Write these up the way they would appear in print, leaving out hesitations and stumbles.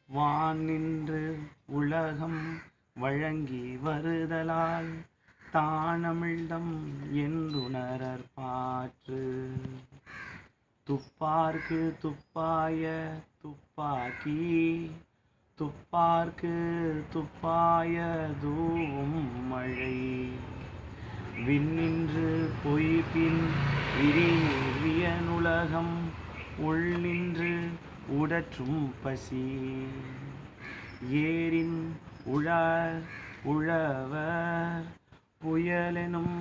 வானின்று உலகம் வழங்கி வருதலால் தானமிழ்தம் என்றுணரற் பாற்று. துப்பார்க்கு துப்பாய துப்பாக்கி துப்பார்க்கு துப்பாய தூவும் மழை. விண்ணின்று பொய்ப்பின் விரிநீர் வியனுலகம் உள்நின்று உடற்றும் பசி. ஏரின் உழவர் புயலெனும்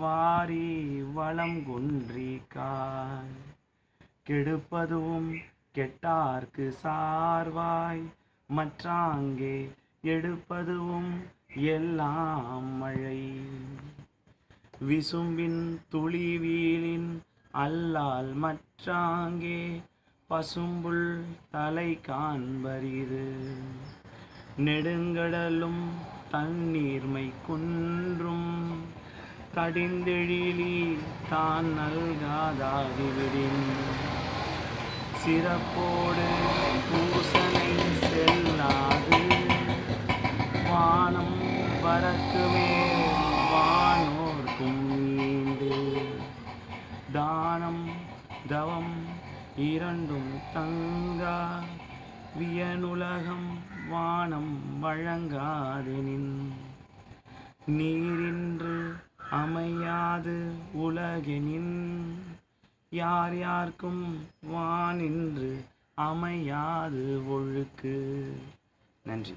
வாரி வளம் குன்றிக்காய். கெடுப்பதுவும் கெட்டார்க்கு சார்வாய் மற்றாங்கே எடுப்பதுவும் எல்லாம் மழை. விசும்பின் துளிவீலின் அல்லால் மற்றாங்கே பசும்புல் தலை காண்பரிது. நெடுங்கடலும் தண்ணீர்மை குன்றும் கடிந்தெழிலி தான் நல்காதாகிவிடின். சிறப்போடு பூசனை செல்லாது வானம் பறக்குமே வானோர்க்கும் நீண்டு. தானம் தவம் இரண்டும் தங்கா வியனுலகம் வானம் வழங்காதெனின். நீரின்று அமையாது உலகெனின் யார் யார்க்கும் வானின்று அமையாது ஒழுக்கு. நன்றி.